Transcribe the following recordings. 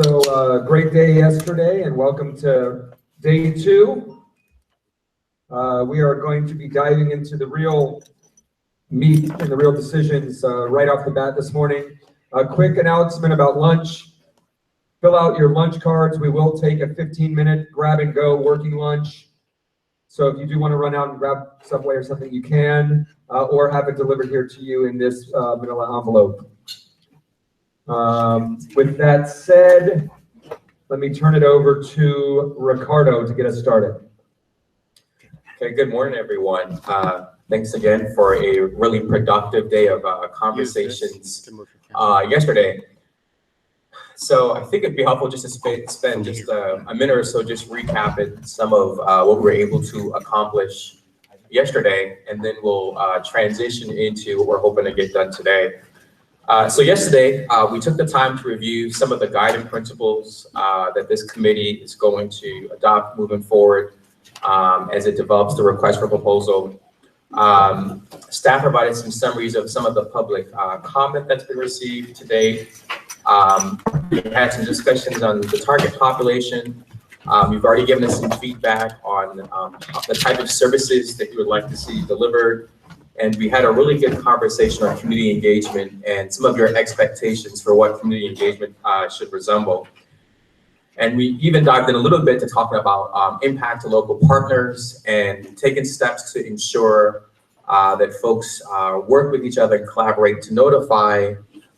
So great day yesterday, and welcome to day 2. We are going to be diving into the real meat and the real decisions right off the bat this morning. A quick announcement about lunch. Fill out your lunch cards. We will take a 15-minute grab and go working lunch. So if you do want to run out and grab Subway or something, you can, or have it delivered here to you in this manila envelope. With that said, let me turn it over to Ricardo to get us started. Okay, good morning, everyone. Thanks again for a really productive day of conversations yesterday. So I think it'd be helpful just to spend just a minute or so just recapping some of what we were able to accomplish yesterday, and then we'll transition into what we're hoping to get done today. So yesterday, we took the time to review some of the guiding principles that this committee is going to adopt moving forward as it develops the request for proposal. Staff provided some summaries of some of the public comment that's been received today. We had some discussions on the target population. You've already given us some feedback on the type of services that you would like to see delivered. And we had a really good conversation on community engagement and some of your expectations for what community engagement should resemble. And we even dived in a little bit to talking about impact to local partners and taking steps to ensure that folks work with each other and collaborate to notify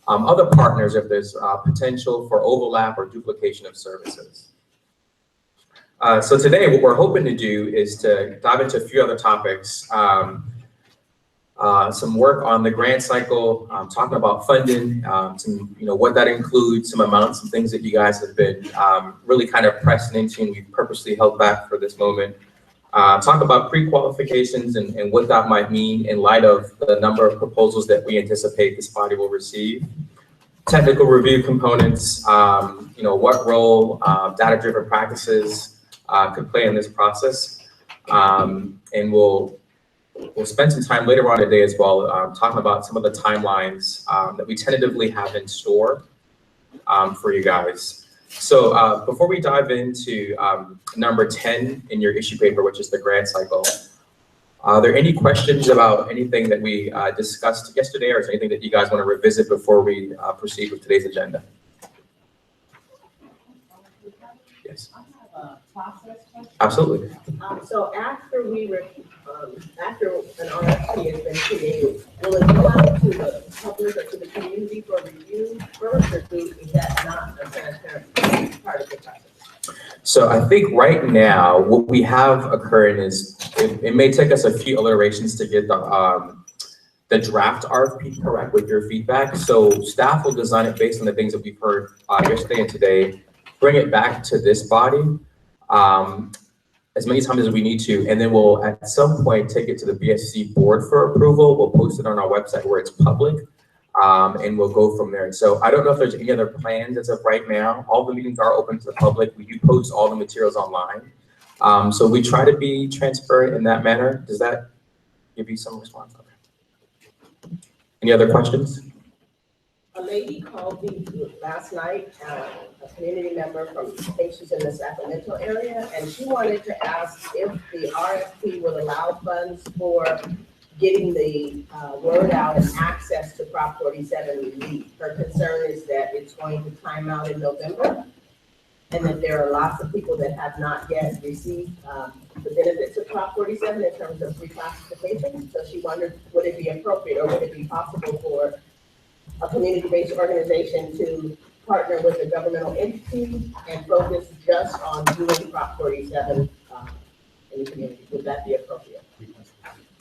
other partners if there's potential for overlap or duplication of services. So today, what we're hoping to do is to dive into a few other topics. Some work on the grant cycle, talking about funding, some, what that includes, some amounts, some things that you guys have been really kind of pressing into, and we've purposely held back for this moment. Talk about pre-qualifications and what that might mean in light of the number of proposals that we anticipate this body will receive. Technical review components, what role data-driven practices could play in this process. And we'll spend some time later on today as well talking about some of the timelines that we tentatively have in store for you guys. So before we dive into number 10 in your issue paper, which is the grant cycle, are there any questions about anything that we discussed yesterday, or is there anything that you guys want to revisit before we proceed with today's agenda? Yes. I have a process question. Absolutely. So after after an RFP has been created, will it go out to the public or to the community for review first, or is that not a transparent part of the process? So I think right now, what we have occurring is it may take us a few iterations to get the draft RFP correct with your feedback. So staff will design it based on the things that we've heard yesterday and today, bring it back to this body as many times as we need to, and then we'll at some point take it to the BSC board for approval. We'll post it on our website where it's public, and we'll go from there. So I don't know if there's any other plans as of right now. All the meetings are open to the public. We do post all the materials online. So we try to be transparent in that manner. Does that give you some response? Okay. Any other questions? A lady called me last night, a community member from, I think she's in the Sacramento area, and she wanted to ask if the RFP would allow funds for getting the word out and access to Prop 47 relief. Her concern is that it's going to time out in November, and that there are lots of people that have not yet received the benefits of Prop 47 in terms of reclassification. So she wondered, would it be appropriate or would it be possible for a community-based organization to partner with a governmental entity and focus just on doing Prop 47 in the community? Would that be appropriate?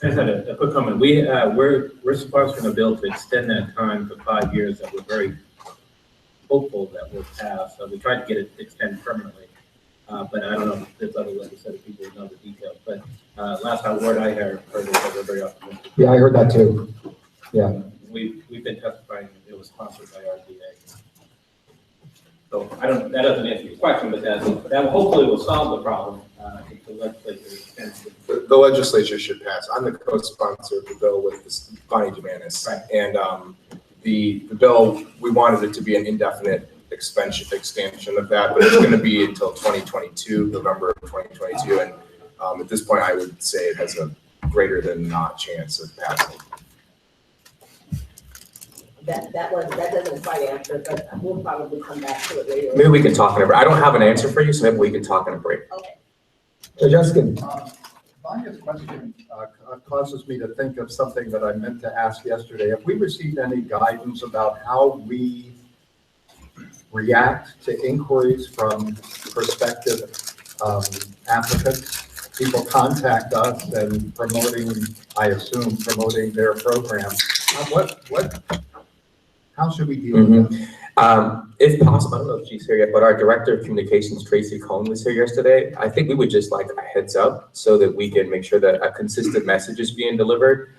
I just had a quick comment. We're sponsoring a bill to extend that time for 5 years that we're very hopeful that will pass. So we tried to get it extended permanently, but I don't know if there's other legislative people who know the details. But last word I heard is that we're very optimistic. Yeah, I heard that too. Yeah. We've been testifying that it was sponsored by RDA. So that doesn't answer your question, but that hopefully will solve the problem if the legislature extends it. The legislature should pass. I'm the co-sponsor of the bill with Bonnie Dumanis. Right. And the bill, we wanted it to be an indefinite extension of that, but it's going to be until 2022, November of 2022. And at this point, I would say it has a greater than not chance of passing. That doesn't quite answer, but we'll probably come back to it later. Maybe we can talk in a break. I don't have an answer for you, so maybe we can talk in a break. Okay. Jessica. Maya's question causes me to think of something that I meant to ask yesterday. Have we received any guidance about how we react to inquiries from prospective applicants? People contact us and I assume promoting their program. How should we deal with that? If possible, I don't know if she's here yet, but our Director of Communications, Tracy Cohn, was here yesterday. I think we would just like a heads up so that we can make sure that a consistent message is being delivered.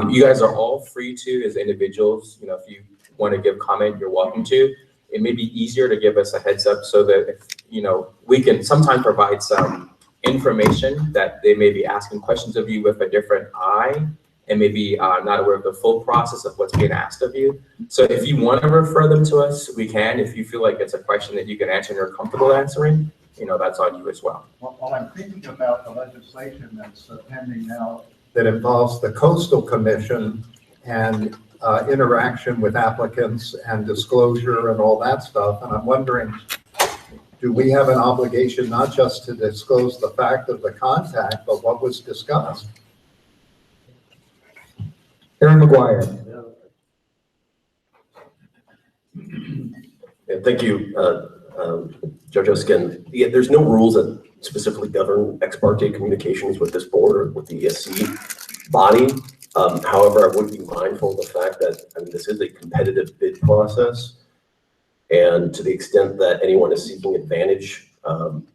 You guys are all free to, as individuals, if you want to give comment, you're welcome to. It may be easier to give us a heads up so that, if, we can sometimes provide some information that they may be asking questions of you with a different eye, and maybe not aware of the full process of what's being asked of you. So if you want to refer them to us, we can. If you feel like it's a question that you can answer and you're comfortable answering, that's on you as well. Well, I'm thinking about the legislation that's pending now that involves the Coastal Commission and interaction with applicants and disclosure and all that stuff. And I'm wondering, do we have an obligation not just to disclose the fact of the contact, but what was discussed? Aaron McGuire. Yeah, thank you, Judge Oskin. Yeah, there's no rules that specifically govern ex parte communications with this board or with the ESC body. However, I would be mindful of the fact that this is a competitive bid process, and to the extent that anyone is seeking advantage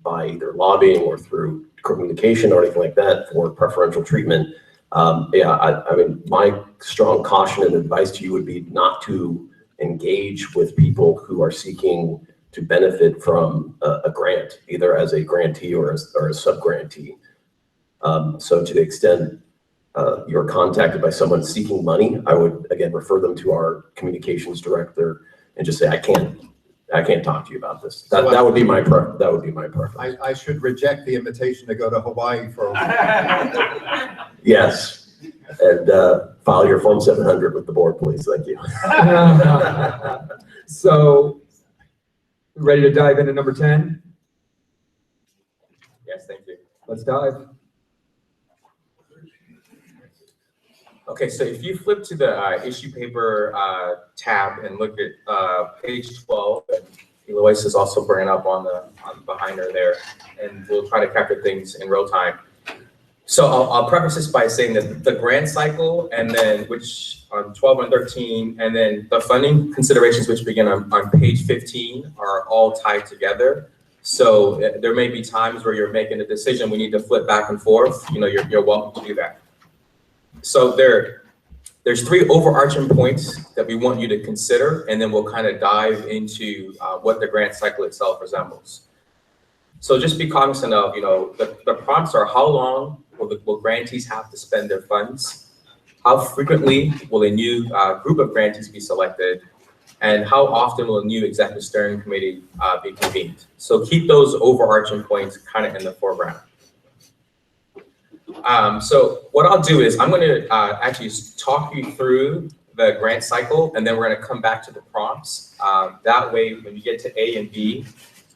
by either lobbying or through communication or anything like that for preferential treatment, my strong caution and advice to you would be not to engage with people who are seeking to benefit from a grant, either as a grantee or a sub-grantee. So to the extent you're contacted by someone seeking money, I would again refer them to our communications director and just say, I can't talk to you about this. That would be my preference. I should reject the invitation to go to Hawaii for. Yes, and file your Form 700 with the board, please. Thank you. So, ready to dive into number 10? Yes, thank you. Let's dive. Okay, so if you flip to the issue paper tab and look at page 12, and Eloise is also bringing up on behind her there, and we'll try to capture things in real time. So I'll preface this by saying that the grant cycle, and then which on 12 and 13, and then the funding considerations which begin on page 15 are all tied together. So there may be times where you're making a decision, we need to flip back and forth, you're welcome to do that. So there's three overarching points that we want you to consider, and then we'll kind of dive into what the grant cycle itself resembles. So just be cognizant of, the prompts are: how long will grantees have to spend their funds? How frequently will a new group of grantees be selected? And how often will a new executive steering committee be convened? So keep those overarching points kind of in the foreground. So what I'll do is I'm going to actually talk you through the grant cycle, and then we're going to come back to the prompts. That way, when you get to A and B,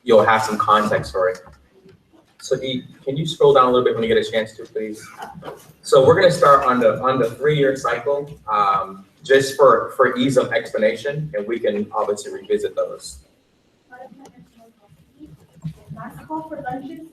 you'll have some context for it. So E, can you scroll down a little bit when you get a chance to, please? So we're going to start on the 3-year cycle, just for ease of explanation, and we can obviously revisit those. Last call for lunches.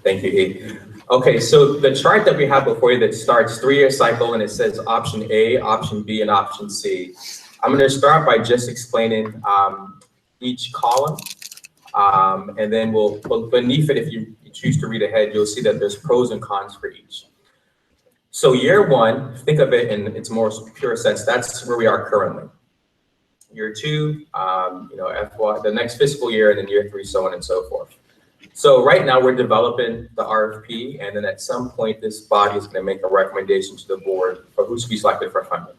Thank you, E. Okay, so the chart that we have before you that starts 3-year cycle, and it says option A, option B, and option C. I'm going to start by just explaining each column, and then we'll beneath it, if you choose to read ahead, you'll see that there's pros and cons for each. So year one, think of it in its more pure sense, that's where we are currently. year 2, FY, the next fiscal year, and then year 3, so on and so forth. So right now we're developing the RFP, and then at some point this body is going to make a recommendation to the board for who should be selected for funding.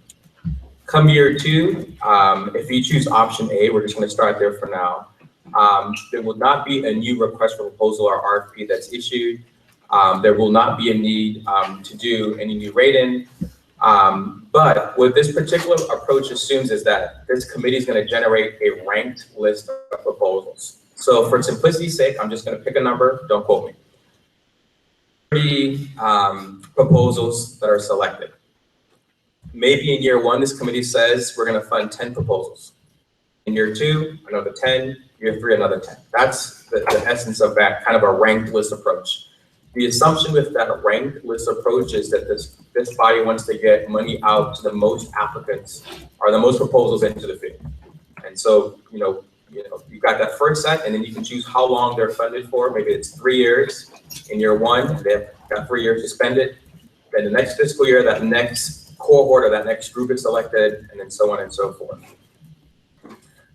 Come year 2, if you choose option A, we're just going to start there for now. There will not be a new request for proposal or RFP that's issued. There will not be a need to do any new rating. But what this particular approach assumes is that this committee is going to generate a ranked list of proposals. So for simplicity's sake, I'm just going to pick a number, don't quote me. 30 proposals that are selected. Maybe in year 1, this committee says we're going to fund 10 proposals. In year 2, another 10, year 3, another 10. That's the essence of that kind of a ranked list approach. The assumption with that ranked list approach is that this body wants to get money out to the most applicants or the most proposals into the field. And so, you've got that first set, and then you can choose how long they're funded for. Maybe it's 3 years. In year 1, they've got 3 years to spend it. Then the next fiscal year, that next cohort or that next group is selected, and then so on and so forth.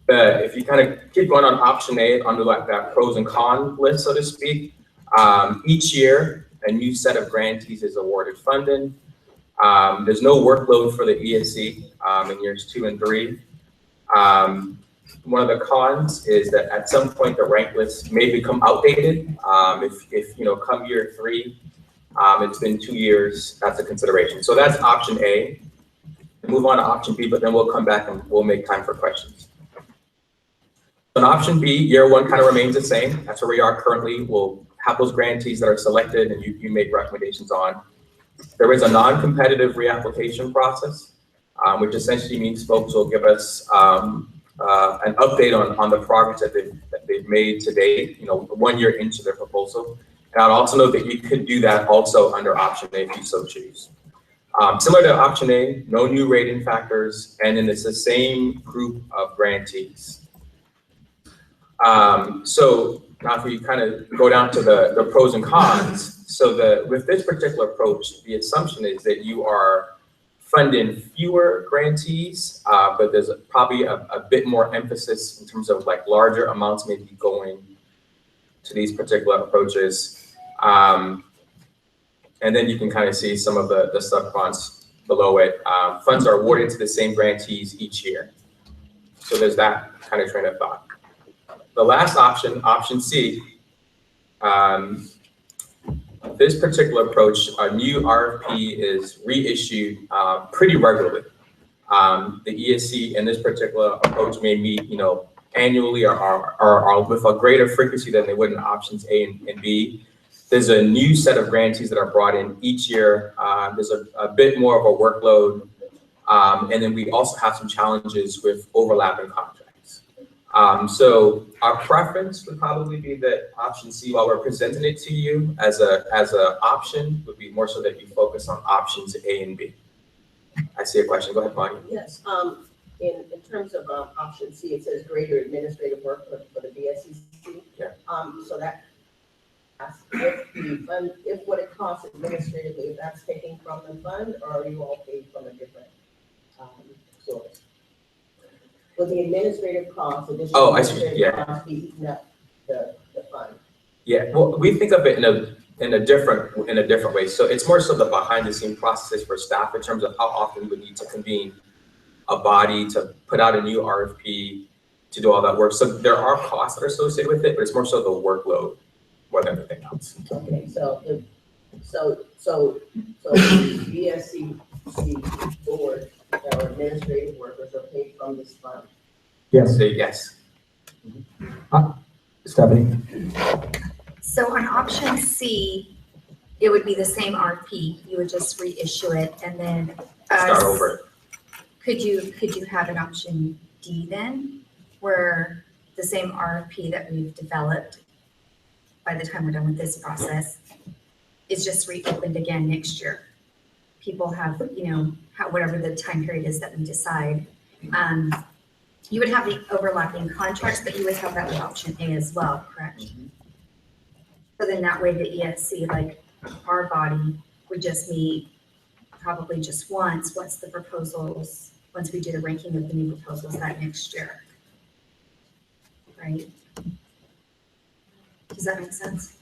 If you kind of keep going on option A, under like that pros and cons list, so to speak, each year, a new set of grantees is awarded funding. There's no workload for the ESC in years 2 and 3. One of the cons is that at some point the rank list may become outdated. If come year 3, it's been 2 years, that's a consideration. So that's option A. We'll move on to option B, but then we'll come back and we'll make time for questions. On option B, year 1 kind of remains the same. That's where we are currently. We'll have those grantees that are selected and you make recommendations on. There is a non-competitive reapplication process, which essentially means folks will give us an update on the progress that they've made to date, 1 year into their proposal. And I'd also note that you could do that also under option A if you so choose. Similar to option A, no new rating factors, and then it's the same group of grantees. So now if we kind of go down to the pros and cons, so with this particular approach, the assumption is that you are funding fewer grantees, but there's probably a bit more emphasis in terms of like larger amounts maybe going to these particular approaches. And then you can kind of see some of the sub-cons below it. Funds are awarded to the same grantees each year. So there's that kind of train of thought. The last option, option C, this particular approach, a new RFP is reissued pretty regularly. The ESC in this particular approach may meet, annually or with a greater frequency than they would in options A and B. There's a new set of grantees that are brought in each year. There's a bit more of a workload. And then we also have some challenges with overlapping contracts. So our preference would probably be that option C, while we're presenting it to you as a option, would be more so that you focus on options A and B. I see a question. Go ahead, Bonnie. Yes. In terms of option C, it says greater administrative work for the BSCC. Yeah. So that if what it costs administratively, if that's taken from the fund, or are you all paid from a different source? Will the administrative costs, additional costs be eaten up the fund? Yeah, well, we think of it in a different way. So it's more so the behind the scene processes for staff in terms of how often we need to convene a body to put out a new RFP to do all that work. So there are costs that are associated with it, but it's more so the workload more than anything else. Okay, so the BSCC board, our administrative workers are paid from this fund. Yes. So yes. Stephanie? So on option C, it would be the same RFP. You would just reissue it and then Start over. Could you have an option D then, where the same RFP that we've developed by the time we're done with this process is just reopened again next year? People have, whatever the time period is that we decide. You would have the overlapping contracts, but you would have that with option A as well, correct? Mm-hmm. So then that way the ESC, like our body, would just meet probably just once the proposals once we do the ranking of the new proposals that next year. Right? Does that make sense?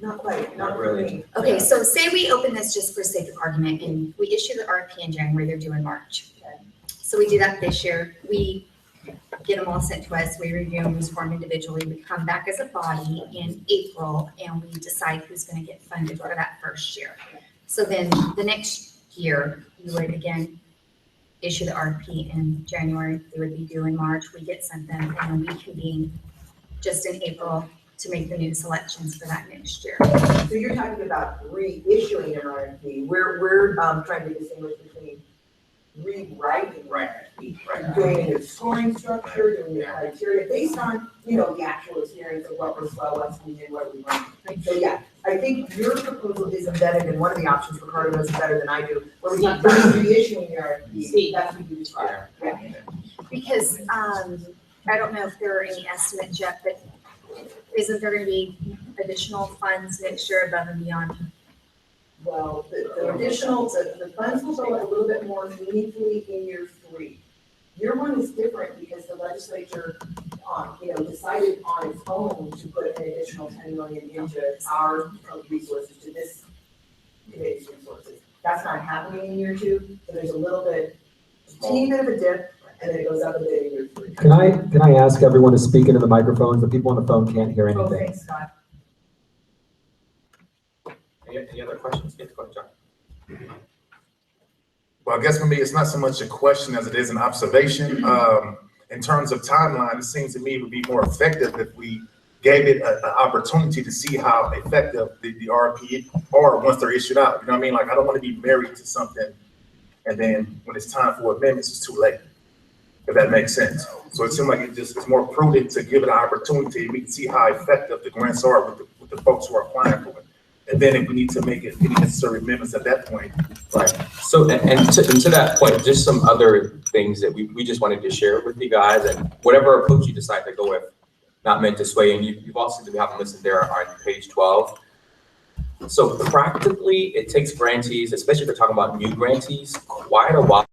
Not quite, not really. Okay, so say we open this just for sake of argument and we issue the RFP in January, they're due in March. So we do that this year. We get them all sent to us. We review them, we score them individually. We come back as a body in April and we decide who's going to get funded for that first year. So then the next year, you would again issue the RFP in January. They would be due in March. We get sent them and then we convene just in April to make the new selections for that next year. So you're talking about reissuing an RFP. We're trying to distinguish between rewriting RFP, doing a new scoring structure, doing the criteria based on, the actual experience of what was well, what's needed, what we want. So yeah, I think your proposal is embedded in one of the options. Ricardo knows better than I do. Where we talk about reissuing the RFP, that's what you described. Yeah. Because I don't know if there are any estimates yet, but isn't there going to be additional funds next year above and beyond? Well, the additional, the funds will go a little bit more meaningfully in year 3. Year 1 is different because the legislature, decided on its own to put an additional 10 million into our resources, to this committee's resources. That's not happening in year 2, so there's a teeny bit of a dip, and then it goes up a bit in year 3. Can I ask everyone to speak into the microphones? The people on the phone can't hear anything. Okay, Scott. Any other questions? Yes, go ahead, John. Well, I guess for me, it's not so much a question as it is an observation. In terms of timeline, it seems to me it would be more effective if we gave it an opportunity to see how effective the RFP are once they're issued out. You know what I mean? Like, I don't want to be married to something, and then when it's time for amendments, it's too late, if that makes sense. So it seems like it's more prudent to give it an opportunity. We can see how effective the grants are with the folks who are applying for it. And then if we need to make any necessary amendments at that point. Right. So, and to that point, just some other things that we just wanted to share with you guys, and whatever approach you decide to go with, not meant to sway, and you've also have them listed there on page 12. So practically, it takes grantees, especially if we're talking about new grantees, quite a while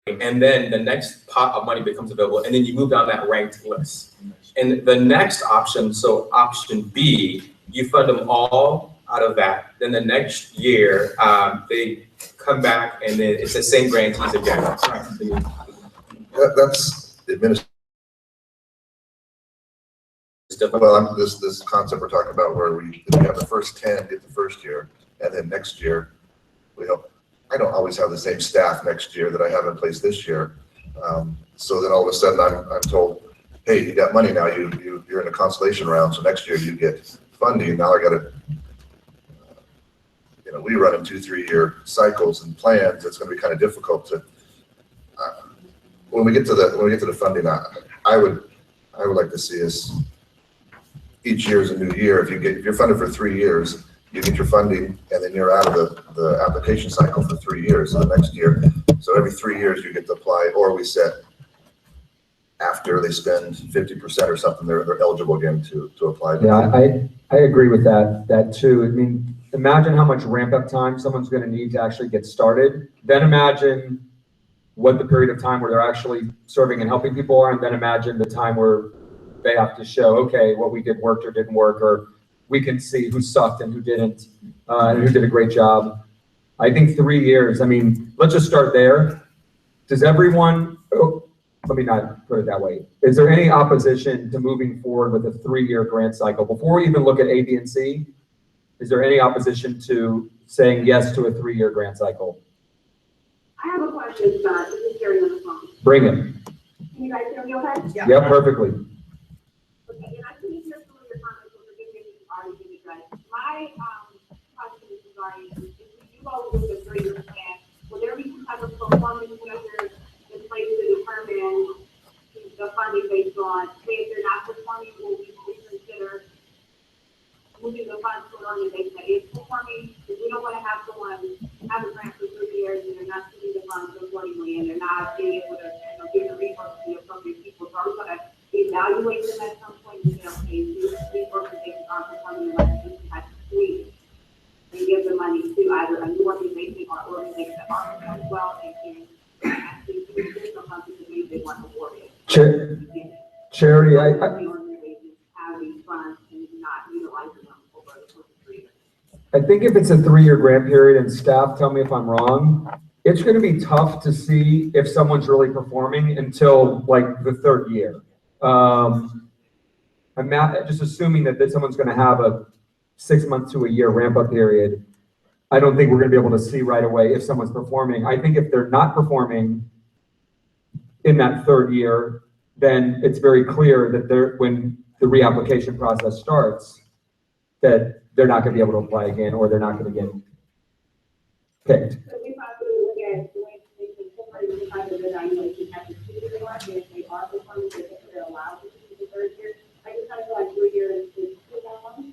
and then the next pot of money becomes available, and then you move down that ranked list. And the next option, so option B, you fund them all out of that. Then the next year, they come back, and then it's the same grantees again. That's administrative. Well, this concept we're talking about where we have the first 10 get the first year, and then next year, we hope. I don't always have the same staff next year that I have in place this year. So then all of a sudden I'm told, hey, you got money now, you're in a constellation round, so next year you get funding. Now I gotta, we run in 2-3 year cycles and plans. It's gonna be kind of difficult to, when we get to the funding, I would like to see us, each year is a new year. If you're funded for 3 years, you get your funding, and then you're out of the application cycle for 3 years. So the next year, so every 3 years you get to apply, or we set after they spend 50% or something, they're eligible again to apply. Yeah, I agree with that too. I mean, imagine how much ramp up time someone's going to need to actually get started. Then imagine what the period of time where they're actually serving and helping people are, and then imagine the time where they have to show, okay, what we did worked or didn't work, or we can see who sucked and who didn't, and who did a great job. I think 3 years, I mean, let's just start there. Does everyone, let me not put it that way. Is there any opposition to moving forward with a 3-year grant cycle? Before we even look at A, B, and C, is there any opposition to saying yes to a 3-year grant cycle? I have a question, Scott. This is Jerry on the phone. Bring it. Can you guys hear me okay? Yeah, perfectly. Okay, and I can hear some of your comments on the beginning already given you guys. My question is regarding if we do go with the 3-year plan, will there be some type of performance measures in place to determine the funding based on, say if they're not performing, will we reconsider moving the funds to an organization that is performing? Because we don't want to have someone have a grant for 3 years and they're not using the funds accordingly, and they're not being able to give the resources to the appropriate people. So are we going to evaluate them at some point and say, okay, these organizations aren't performing like this type of tweet, and give the money to either a new organization or organizations that are performing well and can actually use additional funds to maybe they want to award it. Charity, I think if it's a 3-year grant period, and staff tell me if I'm wrong, it's going to be tough to see if someone's really performing until like the 3rd year. I'm not just assuming that someone's going to have a 6 month to a year ramp up period. I don't think we're going to be able to see right away if someone's performing. I think if they're not performing in that 3rd year, then it's very clear that when the reapplication process starts, that they're not going to be able to apply again, or they're not going to get picked. So we probably look at doing the kind of evaluation after 2 years, and if they are performing, they're allowed to do the 3rd year. I just kind of feel like 3 years is too long,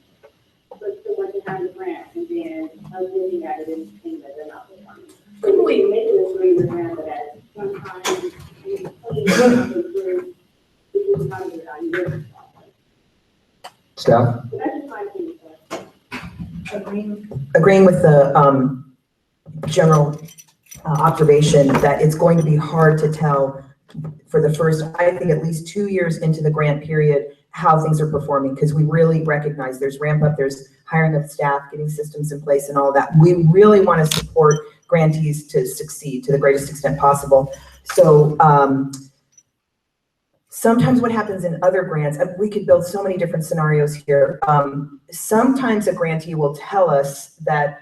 but still want to have the grant, and then us looking at it and seeing that they're not performing. So we make it a 3-year grant, but at some time, we through the kind of evaluation process. Staff? So that's just my opinion. Agreeing with the general observation that it's going to be hard to tell for the first, I think at least 2 years into the grant period, how things are performing, because we really recognize there's ramp up, there's hiring of staff, getting systems in place and all that. We really want to support grantees to succeed to the greatest extent possible. So sometimes what happens in other grants, we could build so many different scenarios here. Sometimes a grantee will tell us that,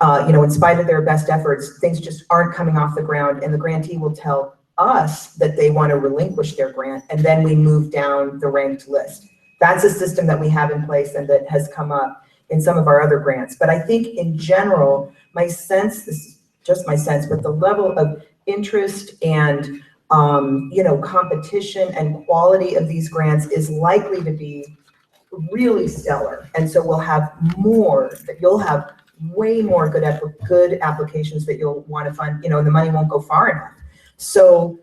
in spite of their best efforts, things just aren't coming off the ground, and the grantee will tell us that they want to relinquish their grant, and then we move down the ranked list. That's a system that we have in place and that has come up in some of our other grants. But I think in general, my sense, this is just my sense, but the level of interest and competition and quality of these grants is likely to be really stellar. And so we'll have more, you'll have way more good applications that you'll want to fund, and the money won't go far enough. So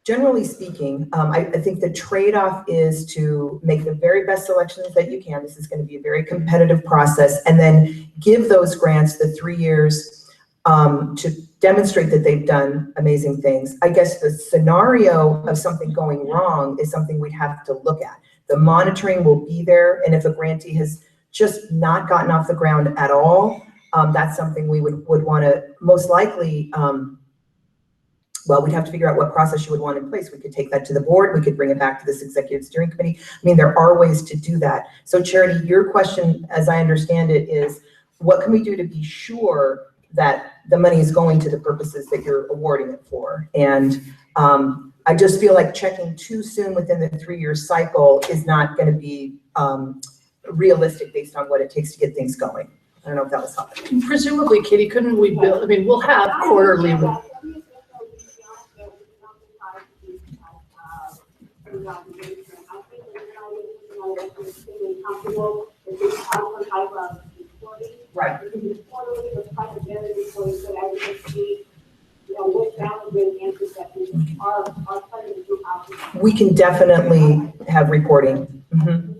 generally speaking, I think the trade-off is to make the very best selections that you can. This is going to be a very competitive process, and then give those grants the 3 years to demonstrate that they've done amazing things. I guess the scenario of something going wrong is something we'd have to look at. The monitoring will be there, and if a grantee has just not gotten off the ground at all, that's something we would want to most likely, well, we'd have to figure out what process you would want in place. We could take that to the board. We could bring it back to this executive steering committee. I mean, there are ways to do that. So Charity, your question, as I understand it, is what can we do to be sure that the money is going to the purposes that you're awarding it for? And I just feel like checking too soon within the 3-year cycle is not going to be realistic based on what it takes to get things going. I don't know if that was helpful. Presumably, Kitty, couldn't we build, I mean, we'll have quarterly. Right. We can definitely have reporting. Mm-hmm.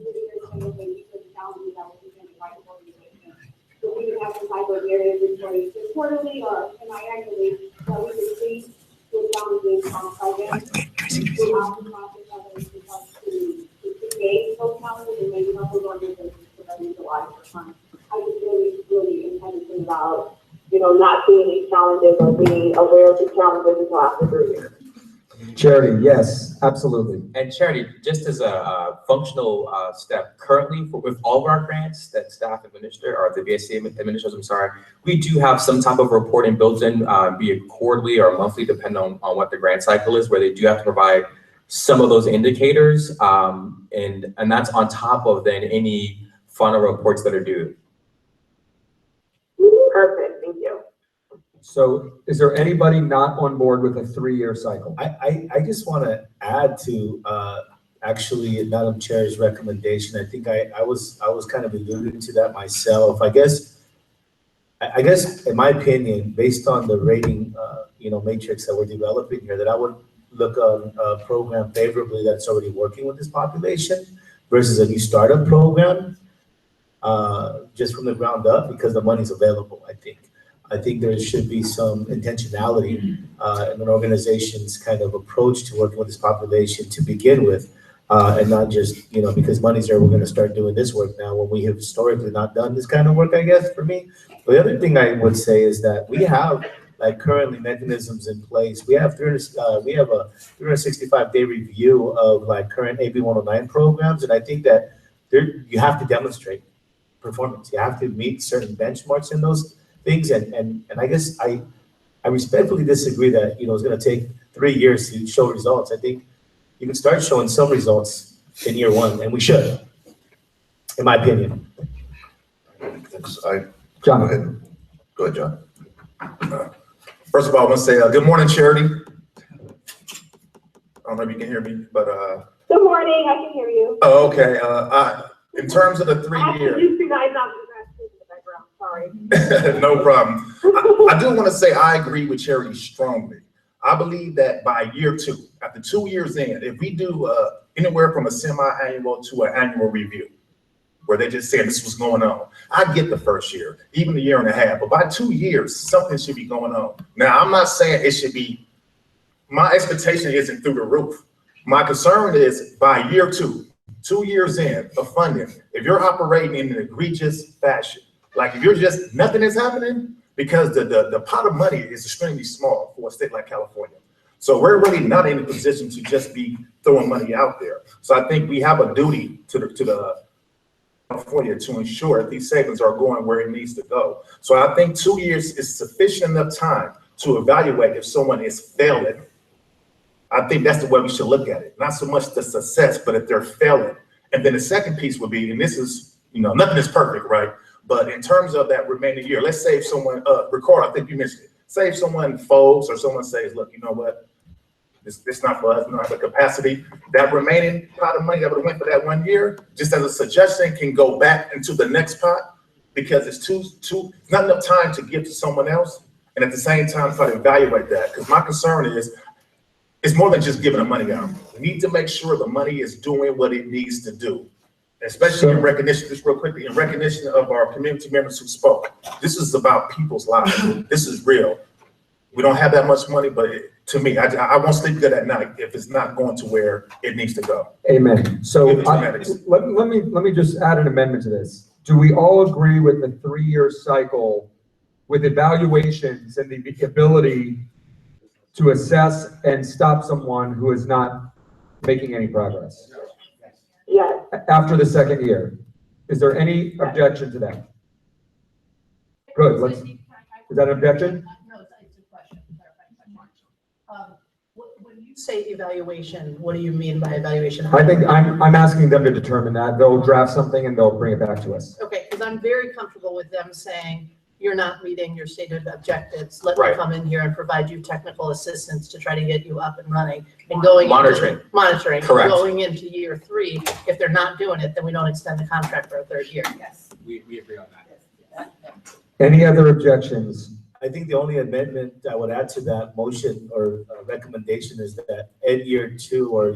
So we would have some type of area reporting quarterly or semi-annually, so we can see what challenges from programs. To gauge those challenges and maybe help those organizations so that we utilize the funds. I was really intentional about, not seeing these challenges or being aware of these challenges until after 3 years. Charity, yes, absolutely. And Charity, just as a functional step, currently with all of our grants that staff administer, or the VSC administrators, I'm sorry, we do have some type of reporting built in, be it quarterly or monthly, depending on what the grant cycle is, where they do have to provide some of those indicators, and that's on top of then any final reports that are due. Perfect, thank you. So is there anybody not on board with a 3-year cycle? I just want to add to actually Madam Chair's recommendation. I think I was kind of alluding to that myself. I guess in my opinion, based on the rating matrix that we're developing here, that I would look on a program favorably that's already working with this population versus a new startup program, just from the ground up, because the money's available. I think there should be some intentionality in an organization's kind of approach to working with this population to begin with, and not just, because money's there, we're going to start doing this work now when we have historically not done this kind of work, I guess, for me. But the other thing I would say is that we have currently mechanisms in place. We have a 365-day review of current AB 109 programs, and I think that you have to demonstrate performance. You have to meet certain benchmarks in those things, and I guess I respectfully disagree that it's going to take 3 years to show results. I think you can start showing some results in year 1, and we should, in my opinion. John. Go ahead, John. First of all, I want to say good morning, Charity. I don't know if you can hear me, but good morning, I can hear you. Oh, okay. In terms of the 3 years. You guys out in the background, sorry. No problem. I do want to say I agree with Charity strongly. I believe that by year 2, after 2 years in, if we do anywhere from a semi-annual to an annual review, where they just saying this was going on, I get the first year, even a year and a half, but by 2 years, something should be going on. Now, I'm not saying it should be, my expectation isn't through the roof. My concern is by year 2, 2 years in of funding, if you're operating in an egregious fashion, like if you're just, nothing is happening, because the pot of money is extremely small for a state like California. So we're really not in a position to just be throwing money out there. So I think we have a duty to the California to ensure that these savings are going where it needs to go. So I think 2 years is sufficient enough time to evaluate if someone is failing. I think that's the way we should look at it. Not so much the success, but if they're failing. And then the second piece would be, and this is, nothing is perfect, right? But in terms of that remaining year, let's say if someone, Ricardo, I think you mentioned it. Say if someone folds or someone says, look, you know what? It's not for us, we don't have the capacity. That remaining pot of money that would have went for that 1 year, just as a suggestion, can go back into the next pot, because it's not enough time to give to someone else. And at the same time, try to evaluate that. Because my concern is, it's more than just giving the money out. We need to make sure the money is doing what it needs to do. Especially in recognition, just real quickly, in recognition of our community members who spoke. This is about people's lives. This is real. we don't have that much money, but to me, I won't sleep good at night if it's not going to where it needs to go. Amen. So Give it to medics. let me just add an amendment to this. Do we all agree with the 3-year cycle with evaluations and the ability to assess and stop someone who is not making any progress? Yes. After the second year? Is there any objection to that? Good, is that an objection? No, it's a question. When you say evaluation, what do you mean by evaluation? I think I'm asking them to determine that. They'll draft something and they'll bring it back to us. Okay, because I'm very comfortable with them saying, you're not meeting your stated objectives. Let me Right. come in here and provide you technical assistance to try to get you up and running and going. Monitoring. Monitoring. Correct. Going into year 3, if they're not doing it, then we don't extend the contract for a 3rd year. Yes. We agree on that. Any other objections? I think the only amendment I would add to that motion or recommendation is that at year 2 or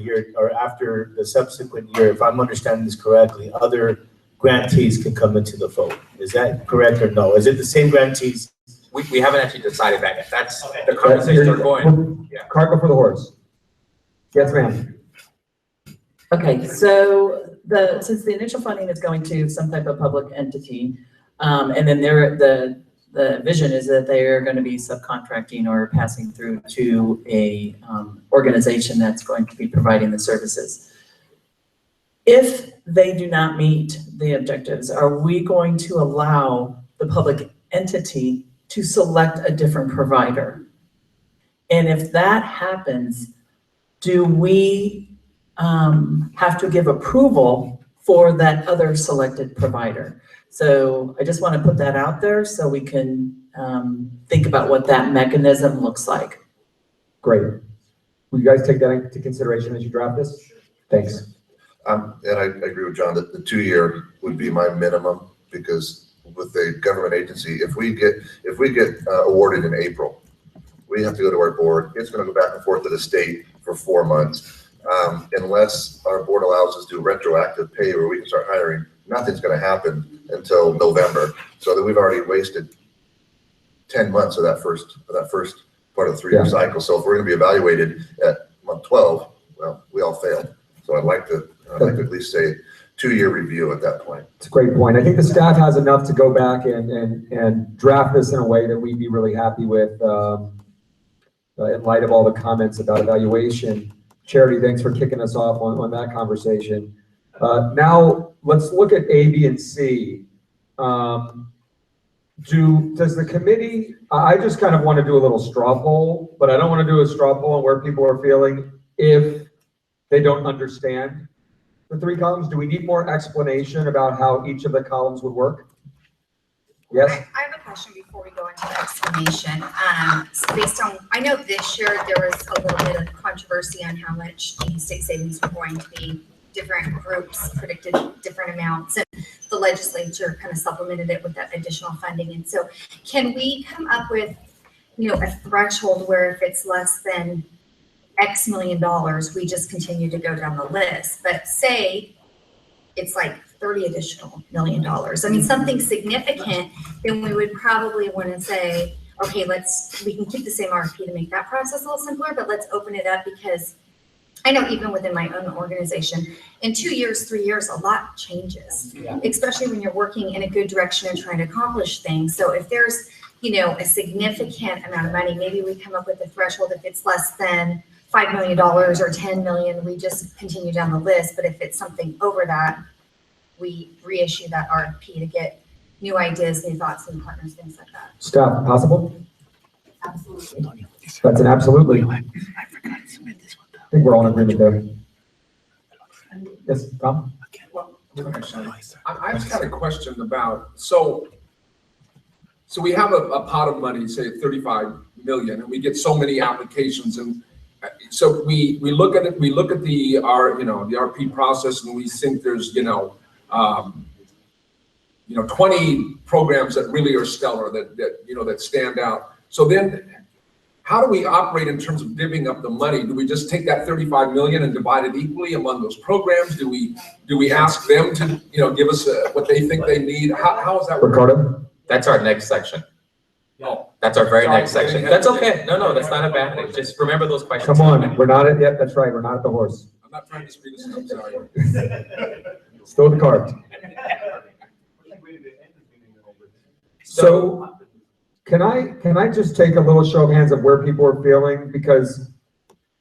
after the subsequent year, if I'm understanding this correctly, other grantees can come into the fold. Is that correct or no? Is it the same grantees? We haven't actually decided that yet. That's Okay. the conversation we're going. Yeah. Cart before the horse. Yes, ma'am. Okay, so since the initial funding is going to some type of public entity, and then the vision is that they are going to be subcontracting or passing through to a organization that's going to be providing the services. If they do not meet the objectives, are we going to allow the public entity to select a different provider? And if that happens, do we have to give approval for that other selected provider? So I just want to put that out there so we can think about what that mechanism looks like. Great. Will you guys take that into consideration as you draft this? Thanks. And I agree with John that the 2-year would be my minimum, because with a government agency, if we get awarded in April, we have to go to our board. It's going to go back and forth to the state for 4 months. Unless our board allows us to do retroactive pay where we can start hiring, nothing's going to happen until November. So that we've already wasted 10 months of that first part of the 3-year cycle. So if we're going to be evaluated at month 12, well, we all failed. So I'd like to at least say 2-year review at that point. It's a great point. I think the staff has enough to go back and draft this in a way that we'd be really happy with in light of all the comments about evaluation. Charity, thanks for kicking us off on that conversation. Now let's look at A, B, and C. Does the committee, I just kind of want to do a little straw poll, but I don't want to do a straw poll on where people are feeling if they don't understand the 3 columns. Do we need more explanation about how each of the columns would work? Yes? I have a question before we go into the explanation. So based on, I know this year there was a little bit of controversy on how much the state savings were going to be. Different groups predicted different amounts, and the legislature kind of supplemented it with that additional funding. And so can we come up with, a threshold where if it's less than X million dollars, we just continue to go down the list? But say it's like 30 additional $1 million. I mean, something significant, then we would probably want to say, okay, we can keep the same RFP to make that process a little simpler, but let's open it up, because I know even within my own organization, in 2 years, 3 years, a lot changes, especially when you're working in a good direction and trying to accomplish things. So if there's, a significant amount of money, maybe we come up with a threshold. If it's less than $5 million or 10 million, we just continue down the list. But if it's something over that, we reissue that RFP to get new ideas, new thoughts, new partners, things like that. Staff, possible? Absolutely. That's an absolutely. I think we're all in agreement there. Yes, Tom? I just got a question about, so we have a pot of money, say 35 million, and we get so many applications, and so we look at it, we look at the RP process, and we think there's 20 programs that really are stellar, that stand out. So then how do we operate in terms of divvying up the money? Do we just take that 35 million and divide it equally among those programs? Do we ask them to, give us what they think they need? How is that? Ricardo? That's our next section. Oh, That's our very Sorry, next section. That's okay. No, that's not a bad thing. Just remember those questions. Come on, we're not at, yet, that's right, we're not at the horse. I'm not trying to speed us up, sorry. Still the cart. So can I just take a little show of hands of where people are feeling? Because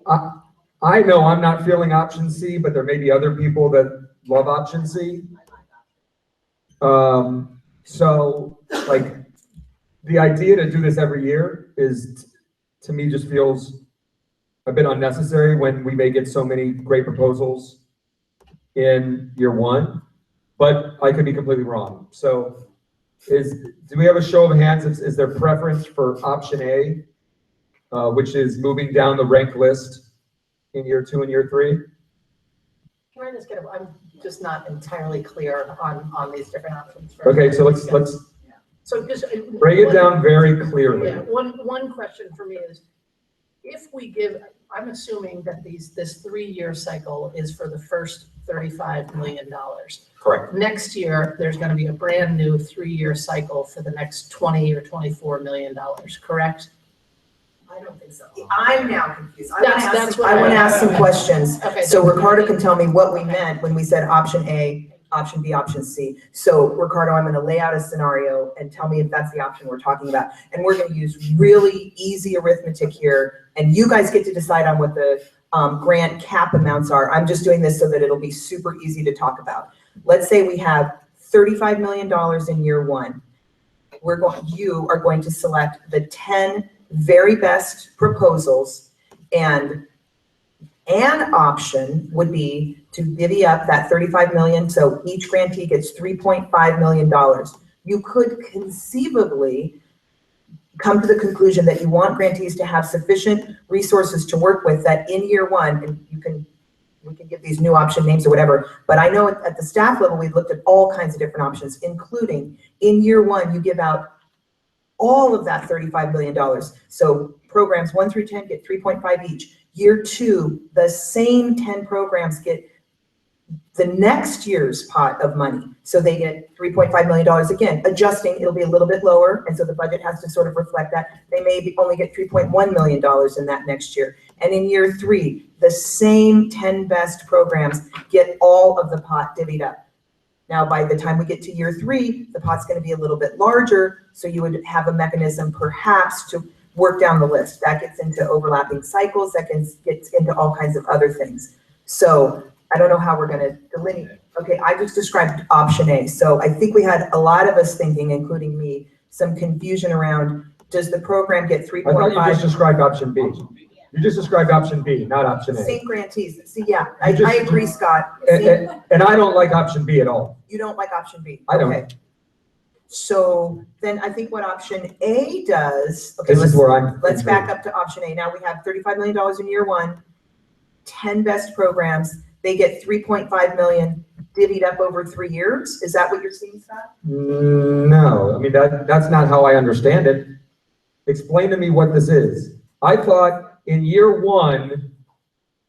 I know I'm not feeling option C, but there may be other people that love option C. So like the idea to do this every year is, to me, just feels a bit unnecessary when we may get so many great proposals in year one, but I could be completely wrong. So do we have a show of hands? Is there preference for option A, which is moving down the rank list in year 2 and year 3? Can I just I'm just not entirely clear on these different options. Okay, so let's So just. break it down very clearly. Yeah, one question for me is, if we give, I'm assuming that this 3-year cycle is for the first $35 million. Correct. Next year, there's gonna be a brand new 3-year cycle for the next 20 or $24 million, correct? I don't think so. I'm now confused. I That's what want to ask some questions. Okay. So Ricardo can tell me what we meant when we said option A, option B, option C. So Ricardo, I'm going to lay out a scenario and tell me if that's the option we're talking about. And we're going to use really easy arithmetic here. And you guys get to decide on what the grant cap amounts are. I'm just doing this so that it'll be super easy to talk about. Let's say we have $35 million in year 1. You are going to select the 10 very best proposals, and an option would be to divvy up that 35 million, so each grantee gets $3.5 million. You could conceivably come to the conclusion that you want grantees to have sufficient resources to work with, that in year 1, and we can give these new option names or whatever, but I know at the staff level, we've looked at all kinds of different options, including in year 1, you give out all of that $35 million. So programs 1 through 10 get 3.5 each. Year 2, the same 10 programs get the next year's pot of money. So they get $3.5 million again, adjusting, it'll be a little bit lower. And so the budget has to sort of reflect that. They may only get $3.1 million in that next year. And in year 3, the same 10 best programs get all of the pot divvied up. Now, by the time we get to year 3, the pot's going to be a little bit larger, so you would have a mechanism perhaps to work down the list. That gets into overlapping cycles, that gets into all kinds of other things. So I don't know how we're going to delineate. Okay, I just described option A. So I think we had a lot of us thinking, including me, some confusion around, does the program get 3.5? I thought you just described option B. You just described option B, not option A. Same grantees. See, yeah, I agree, Scott. And I don't like option B at all. You don't like option B? I don't. Okay. So then I think what option A does, okay, This is where I'm. let's back up to option A. Now we have $35 million in year 1, 10 best programs. They get 3.5 million divvied up over 3 years. Is that what you're seeing, Scott? No, I mean, that's not how I understand it. Explain to me what this is. I thought in year 1,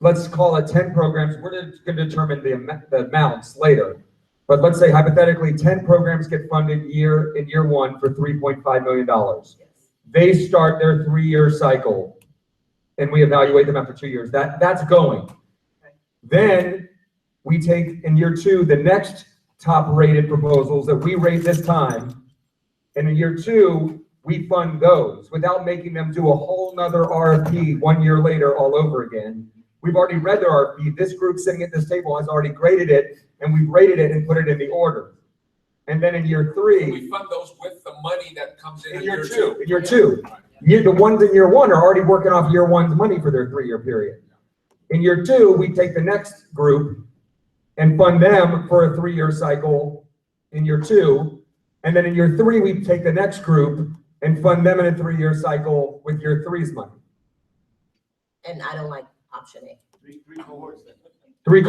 let's call it 10 programs. We're going to determine the amounts later. But let's say hypothetically 10 programs get funded in year 1 for $3.5 million. They start their 3-year cycle and we evaluate them after 2 years. That's going. Okay. Then we take in year 2 the next top rated proposals that we rate this time. And in year 2, we fund those without making them do a whole nother RFP 1 year later all over again. We've already read their RFP. This group sitting at this table has already graded it, and we've rated it and put it in the order. And then in year 3, We fund those with the money that comes in in year year 2, two. in year 2, the ones in year 1 are already working off year 1's money for their 3-year period. In year 2, we take the next group and fund them for a 3-year cycle in year 2. And then in year 3, we take the next group and fund them in a 3-year cycle with year 3's money. And I don't like option A. 3 cohorts. Let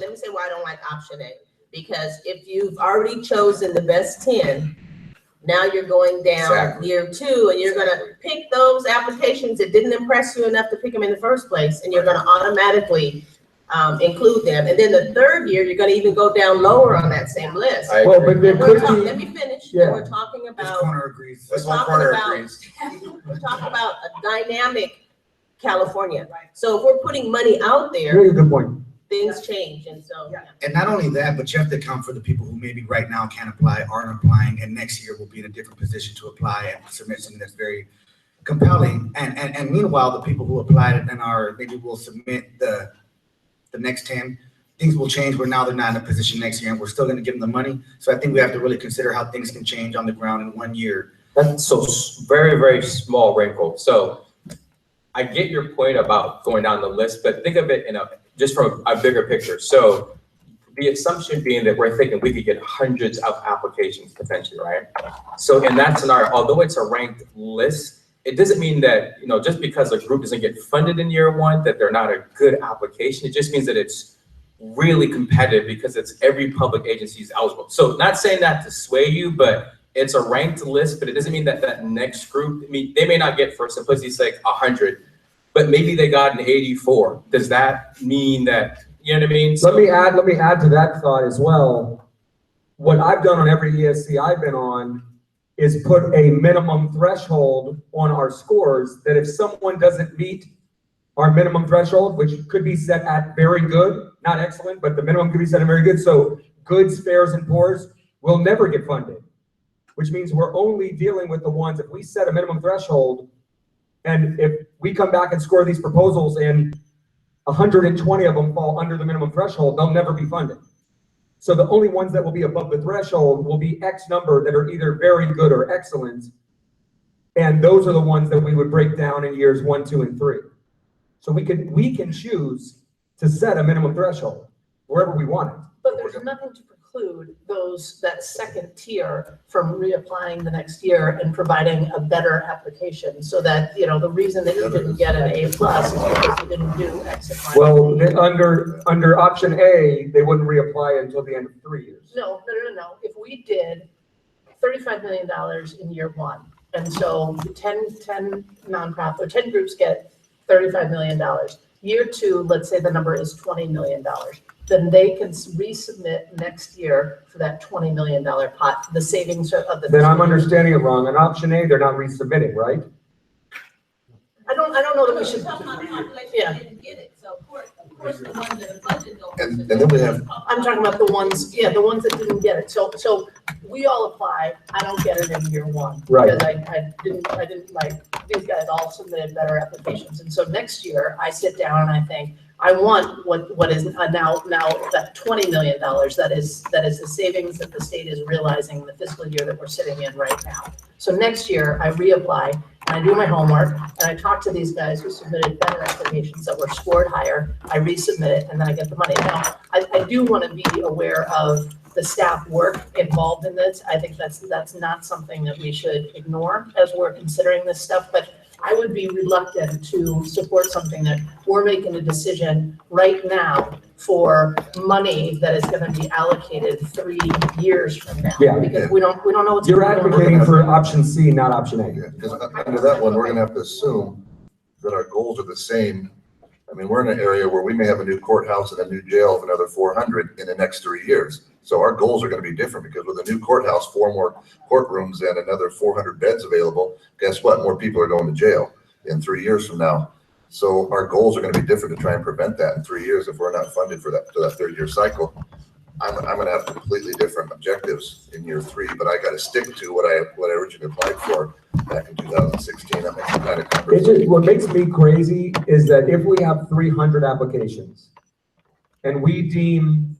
me say why I don't like option A. Because if you've already chosen the best 10, now you're going down Exactly. year 2 and you're gonna pick those applications that didn't impress you enough to pick them in the first place, and you're gonna automatically include them. And then the third year, you're gonna even go down lower on that same list. I Well, agree. but there And we're could talking, be, let me finish, yeah. and we're talking about, agrees. we're This one talking corner about, agrees. we're talking about a dynamic California. So if we're putting money out very there, good point. things change, and so, yeah. And not only that, but you have to account for the people who maybe right now can't apply, aren't applying, and next year will be in a different position to apply and submit something that's very compelling. And meanwhile, the people who applied and are, maybe will submit the next 10, things will change where now they're not in a position next year and we're still gonna give them the money. So I think we have to really consider how things can change on the ground in 1 year. That's so very, very small wrinkle. So I get your point about going down the list, but think of it just from a bigger picture. So the assumption being that we're thinking we could get hundreds of applications potentially, right? So in that scenario, although it's a ranked list, it doesn't mean that, just because a group doesn't get funded in year one, that they're not a good application. It just means that it's really competitive because it's every public agency is eligible. So not saying that to sway you, but it's a ranked list, but it doesn't mean that that next group, they may not get, for simplicity's sake, 100, but maybe they got an 84. Does that mean that, you know what I mean? Let me add to that thought as well. What I've done on every ESC I've been on is put a minimum threshold on our scores that if someone doesn't meet our minimum threshold, which could be set at very good, not excellent, but the minimum could be set at very good. So goods, fairs, and poors will never get funded, which means we're only dealing with the ones, if we set a minimum threshold, and if we come back and score these proposals and 120 of them fall under the minimum threshold, they'll never be funded. So the only ones that will be above the threshold will be X number that are either very good or excellent. And those are the ones that we would break down in years 1, 2, and 3. So we can choose to set a minimum threshold wherever we want it. But there's nothing to preclude that second tier from reapplying the next year and providing a better application so that, the reason that you didn't get an A+ is because you didn't do X and Y. Well, under option A, they wouldn't reapply until the end of 3 years. No. If we did $35 million in year one, and so 10 nonprofit, or 10 groups get $35 million. Year two, let's say the number is $20 million. Then they can resubmit next year for that $20 million pot, the savings of the. Then I'm understanding it wrong. On option A, they're not resubmitting, right? I don't know that we should. Yeah. Didn't get it, so of course the ones that are funded don't. And then we have, I'm talking about the ones that didn't get it. So we all apply, I don't get it in year one. Right. Because I didn't like, these guys all submitted better applications. And so next year I sit down and I think, I want what is now that $20 million that is the savings that the state is realizing in the fiscal year that we're sitting in right now. So next year I reapply and I do my homework and I talk to these guys who submitted better applications that were scored higher. I resubmit it and then I get the money. Now, I do want to be aware of the staff work involved in this. I think that's not something that we should ignore as we're considering this stuff, but I would be reluctant to support something that we're making a decision right now for money that is going to be allocated 3 years from now. Yeah. Because we don't know what's. You're going on. advocating for option C, not option A. yeah, because under that one, we're gonna have to assume that our goals are the same. I mean, we're in an area where we may have a new courthouse and a new jail of another 400 in the next 3 years. So our goals are gonna be different because with a new courthouse, 4 more courtrooms and another 400 beds available, guess what? More people are going to jail in 3 years from now. So our goals are gonna be different to try and prevent that in 3 years if we're not funded for that 3-year cycle. I'm gonna have completely different objectives in year 3, but I gotta stick to what I originally applied for back in 2016. That makes it kind of cumbersome. What makes me crazy is that if we have 300 applications and we deem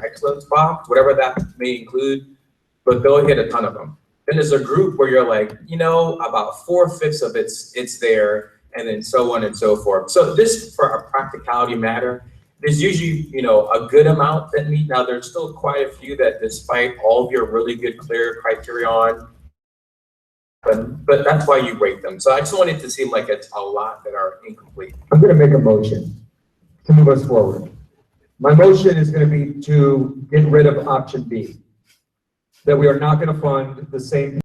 excellence box, whatever that may include, but they'll hit a ton of them. Then there's a group where you're like, you know, about 4/5 of it's there, and then so on and so forth. So this, for a practicality matter, there's usually, you know, a good amount that meet. Now, there's still quite a few that, despite all of your really good, clear criteria on, but that's why you rate them. So I just want it to seem like it's a lot that are incomplete. I'm gonna make a motion to move us forward. My motion is gonna be to get rid of option B, that we are not gonna fund the same